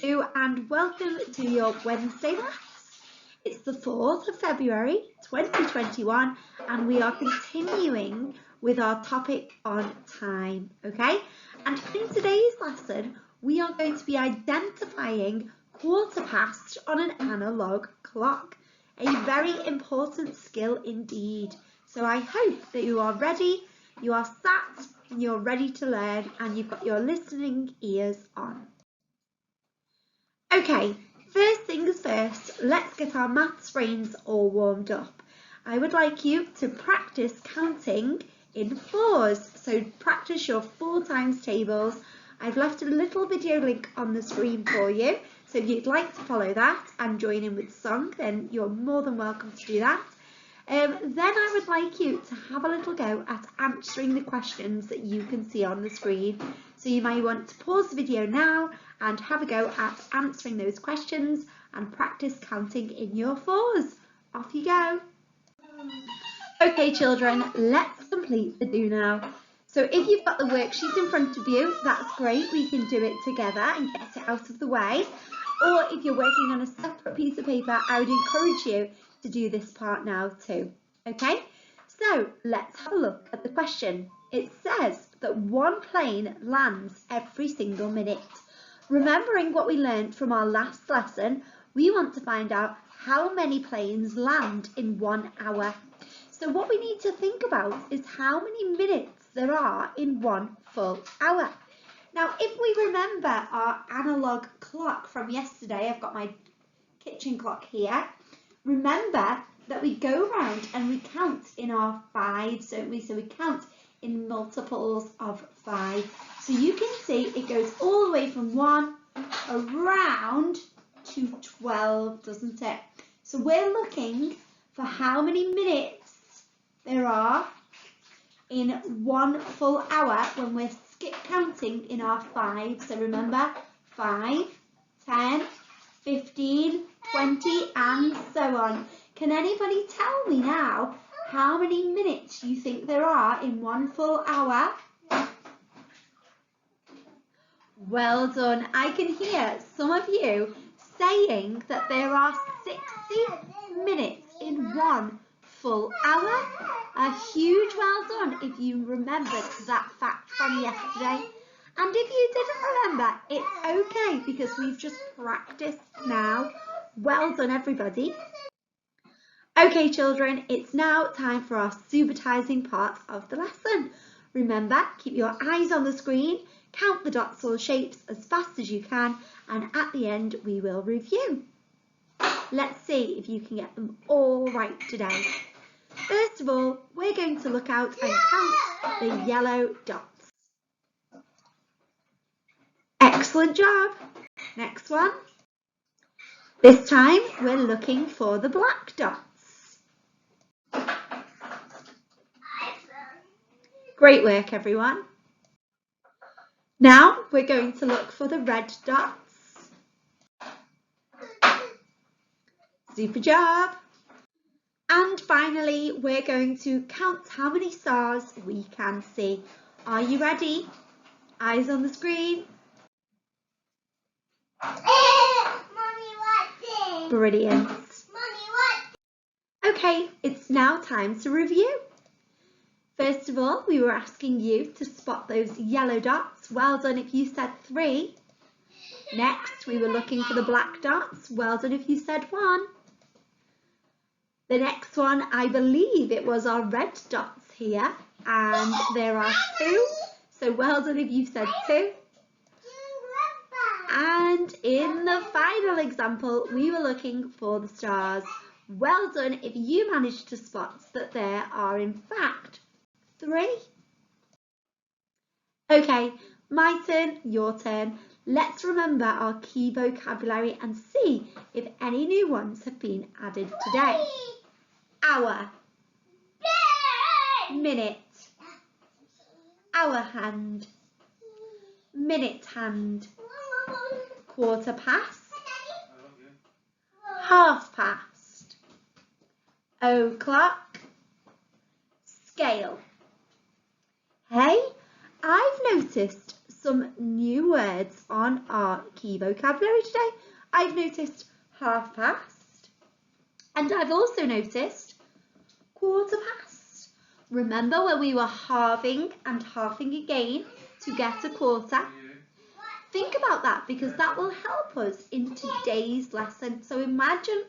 Hello and welcome to your Wednesday Maths. It's the 4th of February 2021 and we are continuing with our topic on time, okay? And in today's lesson we are going to be identifying quarter past on an analogue clock, a very important skill indeed. So I hope that you are ready, you are sat and you're ready to learn and you've got your listening ears on. Okay, first things first, let's get our maths brains all warmed up. I would like you to practice counting in fours. So practice your 4 times tables. I've left a little video link on the screen for you. So if you'd like to follow that and join in with the song, then you're more than welcome to do that. Then I would like you to have a little go at answering the questions that you can see on the screen. So you may want to pause the video now and have a go at answering those questions and practice counting in your fours. Off you go. Okay children, let's complete the do now. So if you've got the worksheet in front of you, that's great, we can do it together and get it out of the way. Or if you're working on a separate piece of paper, I would encourage you to do this part now too. Okay, so let's have a look at the question. It says that one plane lands every single minute. Remembering what we learned from our last lesson, we want to find out how many planes land in 1 hour. So what we need to think about is how many minutes there are in 1 full hour. Now, if we remember our analogue clock from yesterday, I've got my kitchen clock here. Remember that we go around and we count in our fives, don't we? So we count in multiples of 5. So you can see it goes all the way from 1 around to 12, doesn't it? So we're looking for how many minutes there are in 1 full hour when we're skip counting in our 5. So remember 5, 10, 15, 20 and so on. Can anybody tell me now how many minutes you think there are in 1 full hour? Well done. I can hear some of you saying that there are 60 minutes in 1 full hour. A huge well done if you remembered that fact from yesterday. And if you didn't remember, it's okay because we've just practiced now. Well done, everybody. Okay, children, it's now time for our subitizing part of the lesson. Remember, keep your eyes on the screen, count the dots or shapes as fast as you can, and at the end we will review. Let's see if you can get them all right today. First of all, we're going to look out and count the yellow dots. Excellent job. Next one. This time we're looking for the black dots. Great work, everyone. Now we're going to look for the red dots. Super job. And finally, we're going to count how many stars we can see. Are you ready? Eyes on the screen. Mommy, watching. Brilliant. Mommy, watching. Okay, it's now time to review. First of all, we were asking you to spot those yellow dots. Well done if you said 3. Next, we were looking for the black dots. Well done if you said 1. The next one, I believe it was our red dots here, and there are 2. So well done if you said 2. And in the final example, we were looking for the stars. Well done if you managed to spot that there are in fact 3. Okay, my turn, your turn. Let's remember our key vocabulary and see if any new ones have been added today. Hour, minute, hour hand, minute hand, quarter past, half past, o'clock, scale. Hey, I've noticed some new words on our key vocabulary today. I've noticed half past, and I've also noticed quarter past. Remember when we were halving and halving again to get a quarter? Think about that, because that will help us in today's lesson. So imagine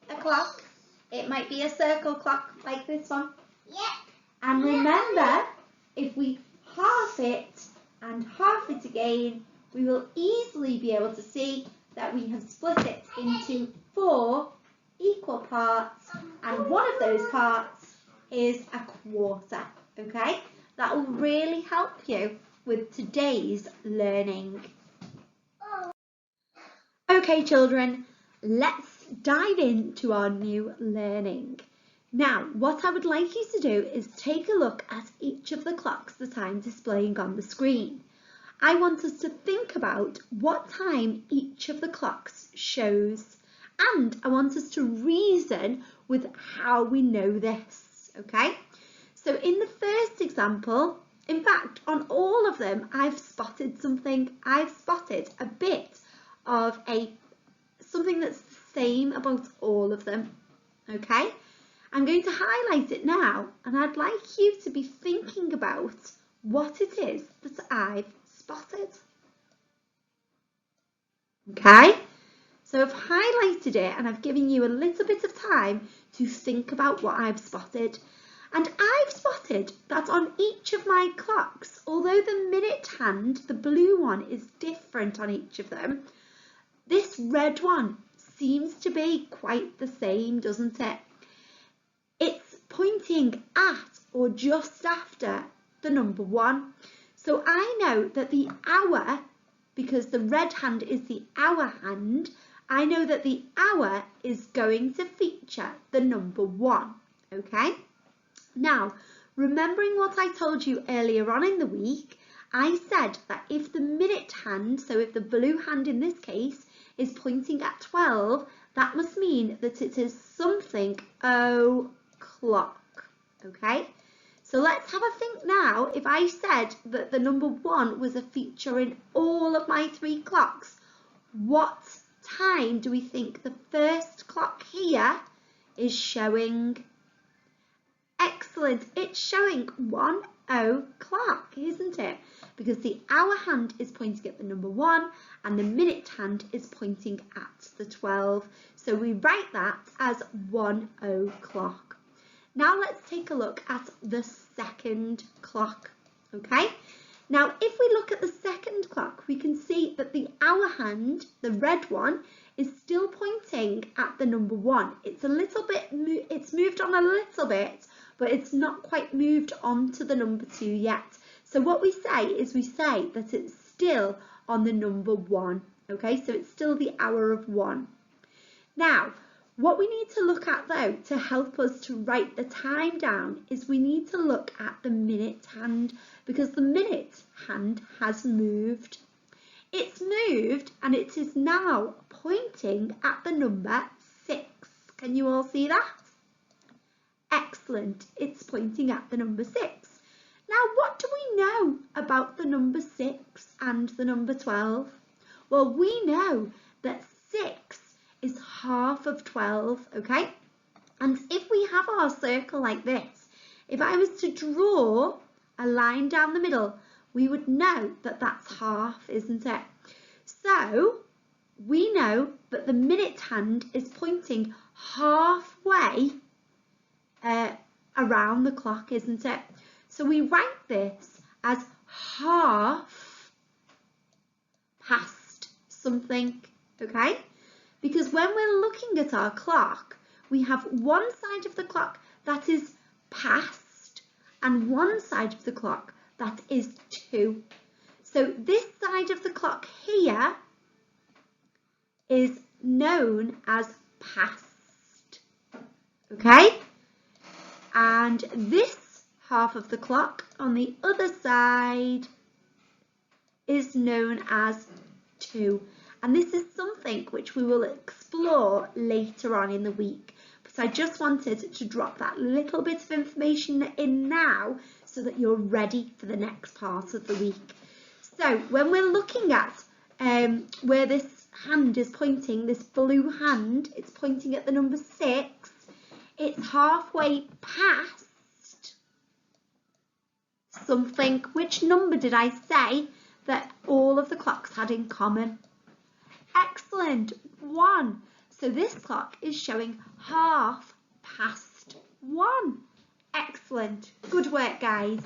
a clock. It might be a circle clock like this one. And remember, if we half it and half it again, we will easily be able to see that we have split it into 4 equal parts, and one of those parts is a quarter, okay? That will really help you with today's learning. Okay, children, let's dive into our new learning. Now, what I would like you to do is take a look at each of the clocks that I'm displaying on the screen. I want us to think about what time each of the clocks shows, and I want us to reason with how we know this, okay? So in the first example, in fact, on all of them, I've spotted something. I've spotted a bit of something that's the same about all of them, okay? I'm going to highlight it now, and I'd like you to be thinking about what it is that I've spotted. Okay, so I've highlighted it and I've given you a little bit of time to think about what I've spotted. And I've spotted that on each of my clocks, although the minute hand, the blue one, is different on each of them, this red one seems to be quite the same, doesn't it? It's pointing at or just after the number 1. So I know that the hour, because the red hand is the hour hand, I know that the hour is going to feature the number 1, okay? Now, remembering what I told you earlier on in the week, I said that if the minute hand, so if the blue hand in this case, is pointing at 12, that must mean that it is something o'clock, okay? So let's have a think now. If I said that the number 1 was a feature in all of my 3 clocks, what time do we think the first clock here is showing? Excellent, it's showing 1 o'clock, isn't it? Because the hour hand is pointing at the number 1 and the minute hand is pointing at the 12. So we write that as 1 o'clock. Now let's take a look at the second clock, okay? Now if we look at the second clock, we can see that the hour hand, the red one, is still pointing at the number 1. It's a little bit, it's moved on a little bit, but it's not quite moved on to the number 2 yet. So what we say is we say that it's still on the number 1, okay? So it's still the hour of 1. Now, what we need to look at though to help us to write the time down is we need to look at the minute hand, because the minute hand has moved. It's moved and it is now pointing at the number 6. Can you all see that? Excellent, it's pointing at the number 6. Now, what do we know about the number 6 and the number 12? Well, we know that 6 is half of 12, okay? And if we have our circle like this, if I was to draw a line down the middle, we would know that that's half, isn't it? So we know that the minute hand is pointing halfway around the clock, isn't it? So we write this as half past something, okay? Because when we're looking at our clock, we have one side of the clock that is past and one side of the clock that is to. So this side of the clock here is known as past, okay? And this half of the clock on the other side is known as to. And this is something which we will explore later on in the week. But I just wanted to drop that little bit of information in now so that you're ready for the next part of the week. So when we're looking at where this hand is pointing, this blue hand, it's pointing at the number 6. It's halfway past something. Which number did I say that all of the clocks had in common? Excellent, 1. So this clock is showing 1/2 Excellent, good work guys.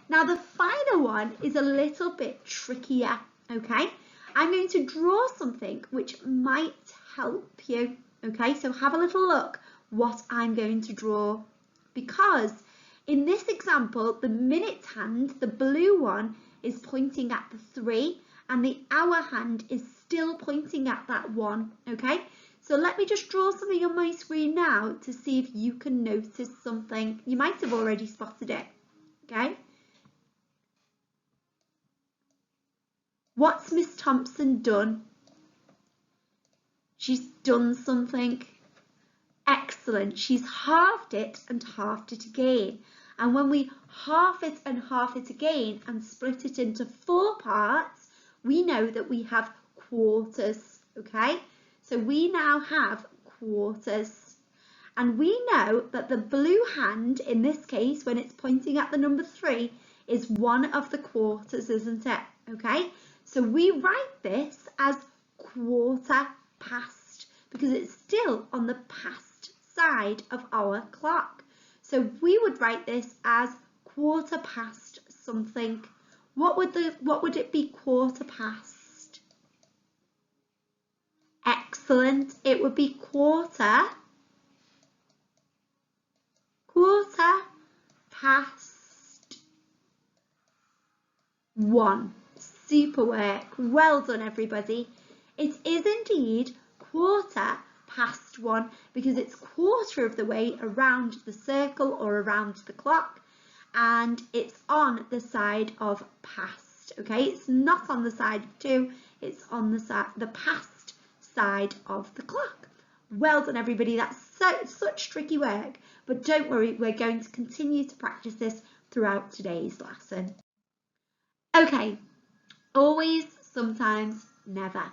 Now the final one is a little bit trickier, okay? I'm going to draw something which might help you, okay? So have a little look what I'm going to draw, because in this example, the minute hand, the blue one, is pointing at the 3 and the hour hand is still pointing at that 1, okay? So let me just draw something on my screen now to see if you can notice something. You might have already spotted it, okay? What's Miss Thompson done? She's done something. Excellent. She's halved it and halved it again. And when we half it and half it again and split it into 4 parts, we know that we have quarters, okay? So we now have quarters. And we know that the blue hand, in this case, when it's pointing at the number 3, is one of the quarters, isn't it? Okay? So we write this as 1/4 past because it's still on the past side of our clock. So we would write this as 1/4 past something. What would it be 1/4 past? Excellent. It would be quarter past 1. Super work. Well done, everybody. It is indeed 1/4 past 1 because it's quarter of the way around the circle or around the clock, and it's on the side of past. Okay, it's not on the side of 2, it's on the past side of the clock. Well done, everybody. That's such tricky work, but don't worry, we're going to continue to practice this throughout today's lesson. Okay, always, sometimes, never.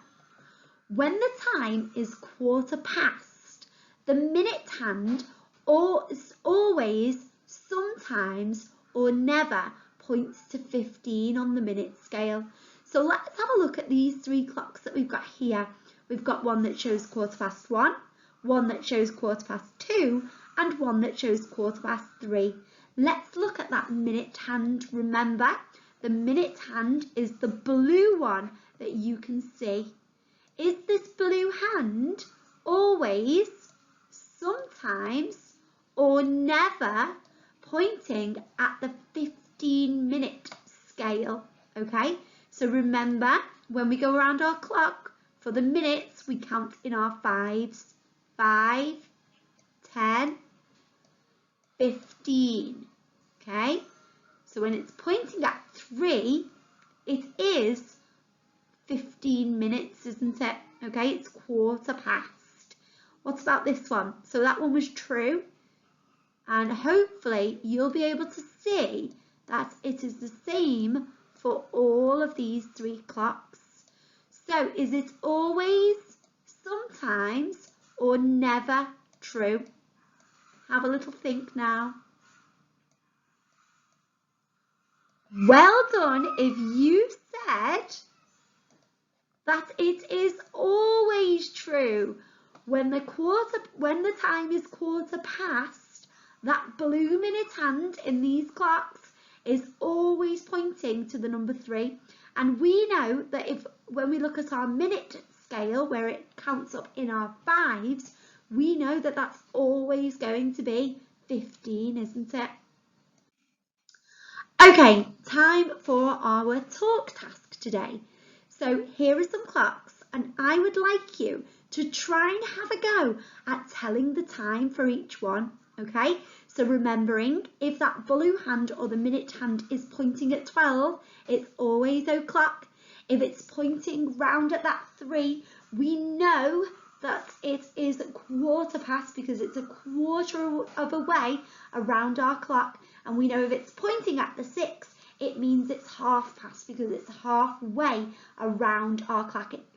When the time is 1/4 past, the minute hand always, sometimes, or never points to 15 on the minute scale. So let's have a look at these 3 clocks that we've got here. We've got one that shows 1/4 past 1, one that shows 1/4 past 2, and one that shows 1/4 past 3. Let's look at that minute hand. Remember, the minute hand is the blue one that you can see. Is this blue hand always, sometimes, or never pointing at the 15-minute scale? Okay, so remember, when we go around our clock, for the minutes, we count in our 5s. 5, 10, 15. Okay, so when it's pointing at 3, it is 15 minutes, isn't it? Okay, it's 1/4 past. What about this one? So that one was true, and hopefully you'll be able to see that it is the same for all of these 3 clocks. So is it always, sometimes, or never true? Have a little think now. Well done if you said that it is always true. When the time is 1/4 past, that blue minute hand in these clocks is always pointing to the number 3. And we know that when we look at our minute scale, where it counts up in our 5s, we know that that's always going to be 15, isn't it? Okay, time for our talk task today. So here are some clocks, and I would like you to try and have a go at telling the time for each one, okay? So remembering, if that blue hand or the minute hand is pointing at 12, it's always o'clock. If it's pointing round at that 3, we know that it is 1/4 past because it's a quarter of a way around our clock. And we know if it's pointing at the 6, it means it's half past because it's halfway around our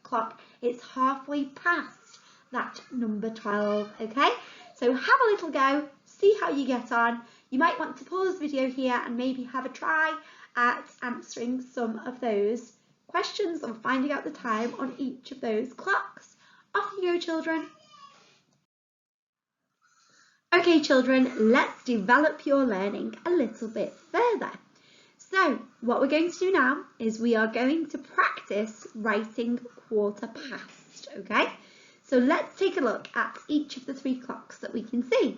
clock. It's halfway past that number 12, okay? So have a little go, see how you get on. You might want to pause the video here and maybe have a try at answering some of those questions and finding out the time on each of those clocks. Off you go, children. Okay, children, let's develop your learning a little bit further. So what we're going to do now is we are going to practice writing quarter past, okay? So let's take a look at each of the 3 clocks that we can see.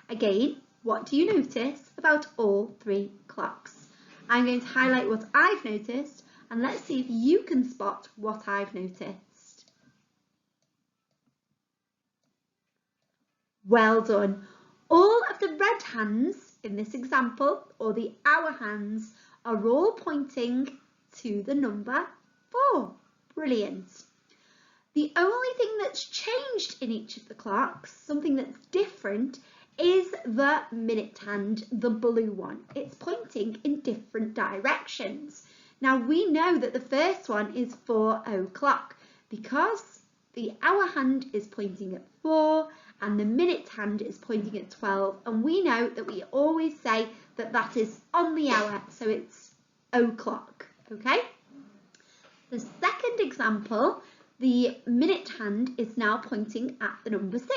Again, what do you notice about all 3 clocks? I'm going to highlight what I've noticed and let's see if you can spot what I've noticed. Well done. All of the red hands in this example, or the hour hands, are all pointing to the number 4. Brilliant. The only thing that's changed in each of the clocks, something that's different, is the minute hand, the blue one. It's pointing in different directions. Now we know that the first one is 4 o'clock because the hour hand is pointing at 4 and the minute hand is pointing at 12, and we know that we always say that that is on the hour, so it's o'clock, okay? The second example, the minute hand is now pointing at the number 6,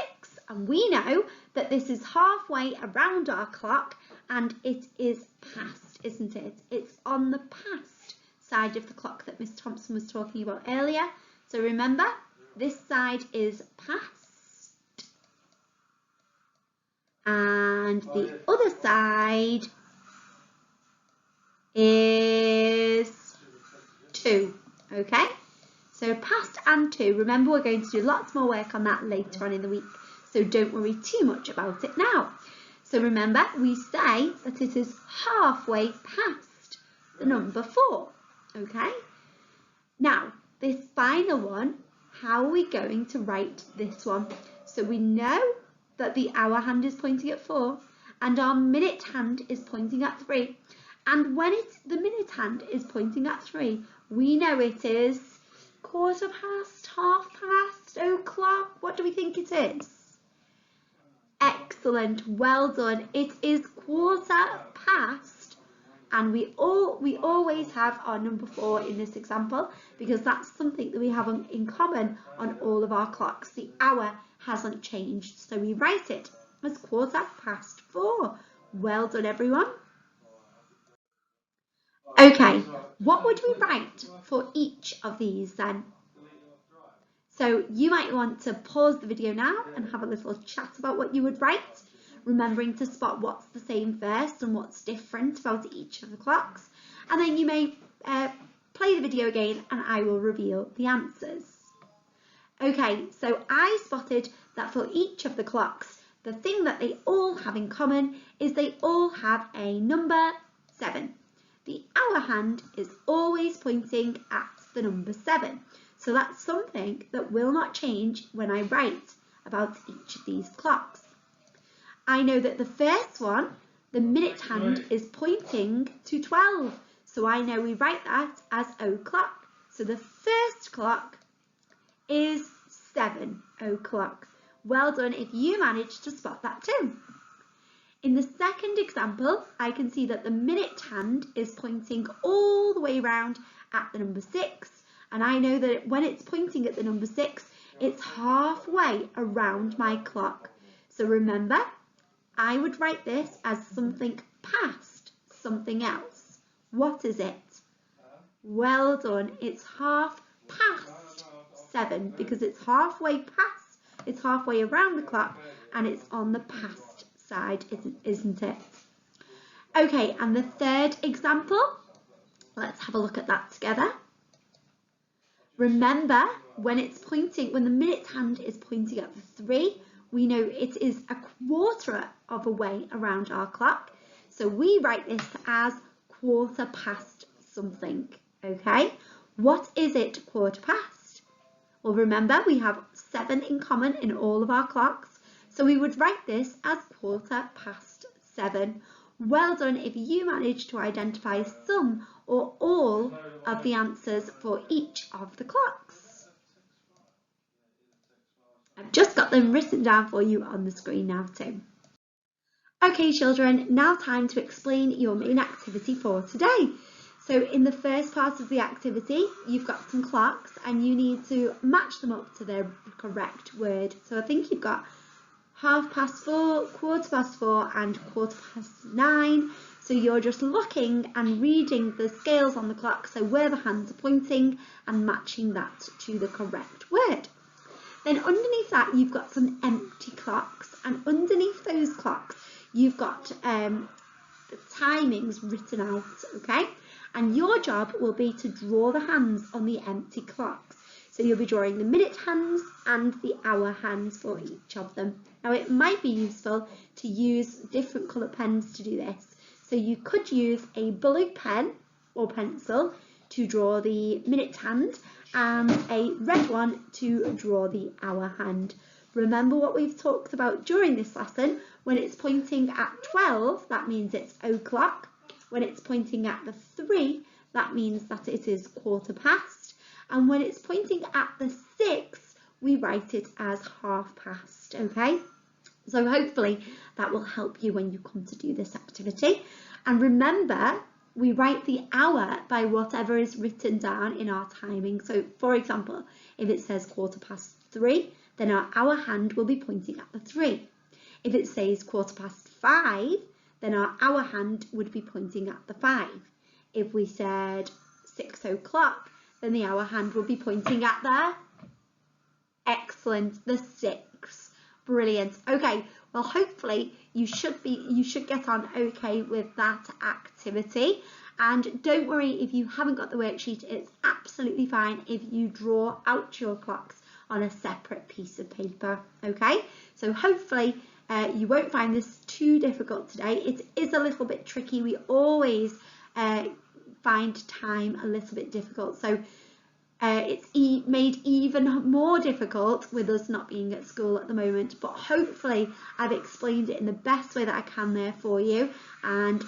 and we know that this is halfway around our clock and it is past, isn't it? It's on the past side of the clock that Miss Thompson was talking about earlier. So remember, this side is past and the other side is 2, okay? So past and 2, remember we're going to do lots more work on that later on in the week, so don't worry too much about it now. So remember, we say that it is halfway past the number 4, okay? Now, this final one, how are we going to write this one? So we know that the hour hand is pointing at 4 and our minute hand is pointing at 3. And when the minute hand is pointing at 3, we know it is quarter past, half past, o'clock. What do we think it is? Excellent, well done. It is quarter past, and we always have our number 4 in this example because that's something that we have in common on all of our clocks. The hour hasn't changed, so we write it as quarter past 4. Well done, everyone. Okay, what would we write for each of these then? So you might want to pause the video now and have a little chat about what you would write, remembering to spot what's the same first and what's different about each of the clocks. And then you may play the video again and I will reveal the answers. Okay, so I spotted that for each of the clocks, the thing that they all have in common is they all have a number 7. The hour hand is always pointing at the number 7. So that's something that will not change when I write about each of these clocks. I know that the first one, the minute hand, is pointing to 12. So I know we write that as o'clock. So the first clock is 7 o'clock. Well done if you managed to spot that too. In the second example, I can see that the minute hand is pointing all the way around at the number 6. And I know that when it's pointing at the number 6, it's halfway around my clock. So remember, I would write this as something past something else. What is it? Well done. It's half past 7 because it's halfway past, it's halfway around the clock and it's on the past side, isn't it? Okay, and the third example, let's have a look at that together. Remember, when the minute hand is pointing at the 3, we know it is a quarter of a way around our clock. So we write this as quarter past something, okay? What is it quarter past? Well, remember, we have 7 in common in all of our clocks. So we would write this as quarter past 7. Well done if you managed to identify some or all of the answers for each of the clocks. I've just got them written down for you on the screen now too. Okay children, now time to explain your main activity for today. So in the first part of the activity, you've got some clocks and you need to match them up to their correct word. So I think you've got 4:30, 4:15 and 9:15. So you're just looking and reading the scales on the clock, so where the hands are pointing, and matching that to the correct word. Then underneath that you've got some empty clocks, and underneath those clocks you've got the timings written out, okay? And your job will be to draw the hands on the empty clocks. So you'll be drawing the minute hands and the hour hands for each of them. Now it might be useful to use different colour pens to do this. So you could use a blue pen or pencil to draw the minute hand and a red one to draw the hour hand. Remember what we've talked about during this lesson. When it's pointing at 12, that means it's o'clock. When it's pointing at the 3, that means that it is 1/4. And when it's pointing at the 6, we write it as 1/2, okay? So hopefully that will help you when you come to do this activity. And remember, we write the hour by whatever is written down in our timing. So for example, if it says 3:15, then our hour hand will be pointing at the 3. If it says 5:15, then our hour hand would be pointing at the 5. If we said 6 o'clock, then the hour hand will be pointing at the, excellent, the 6. Brilliant. Okay, well hopefully you should get on okay with that activity. And don't worry if you haven't got the worksheet, it's absolutely fine if you draw out your clocks on a separate piece of paper, okay? So hopefully you won't find this too difficult today. It is a little bit tricky. We always find time a little bit difficult. So it's made even more difficult with us not being at school at the moment. But hopefully I've explained it in the best way that I can there for you. And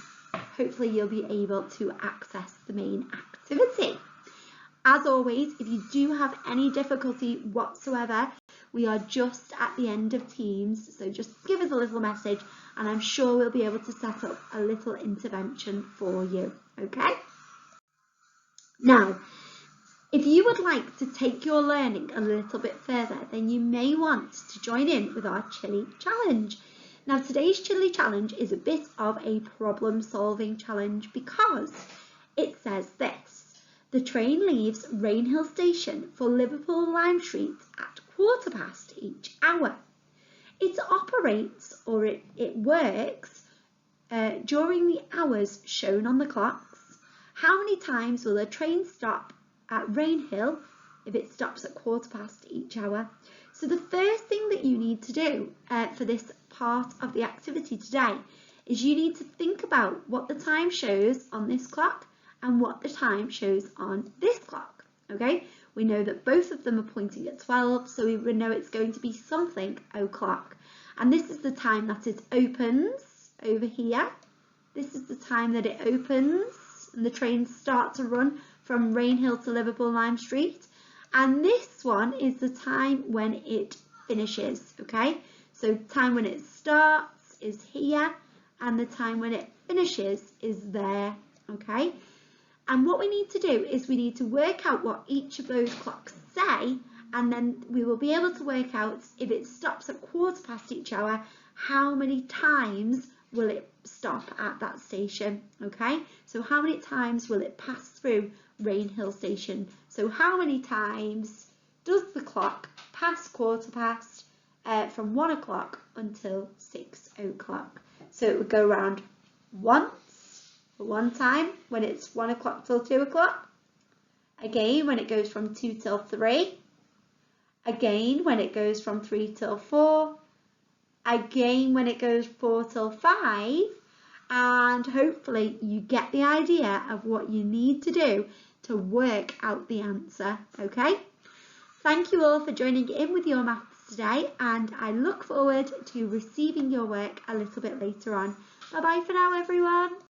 hopefully you'll be able to access the main activity. As always, if you do have any difficulty whatsoever, we are just at the end of Teams, so just give us a little message and I'm sure we'll be able to set up a little intervention for you, okay? Now, if you would like to take your learning a little bit further, then you may want to join in with our Chilli challenge. Now, today's Chilli challenge is a bit of a problem-solving challenge because it says this: the train leaves Rainhill Station for Liverpool Lime Street at 1/4 each hour. It operates, or it works during the hours shown on the clocks. How many times will a train stop at Rainhill if it stops at 1/4 each hour? So the first thing that you need to do for this part of the activity today is you need to think about what the time shows on this clock and what the time shows on this clock, okay? We know that both of them are pointing at 12, so we know it's going to be something o'clock. And this is the time that it opens over here. This is the time that it opens and the trains start to run from Rainhill to Liverpool Lime Street. And this one is the time when it finishes, okay? So the time when it starts is here and the time when it finishes is there, okay? And what we need to do is we need to work out what each of those clocks say, and then we will be able to work out if it stops at 1/4 each hour, how many times will it stop at that station, okay? So how many times will it pass through Rainhill Station? So how many times does the clock pass 1/4 from 1 o'clock until 6 o'clock? So it would go around once, one time when it's 1 o'clock till 2 o'clock. Again when it goes from 2 till 3. Again when it goes from 3 till 4. Again when it goes 4 till 5. And hopefully you get the idea of what you need to do to work out the answer, okay? Thank you all for joining in with your maths today, and I look forward to receiving your work a little bit later on. Bye bye for now, everyone.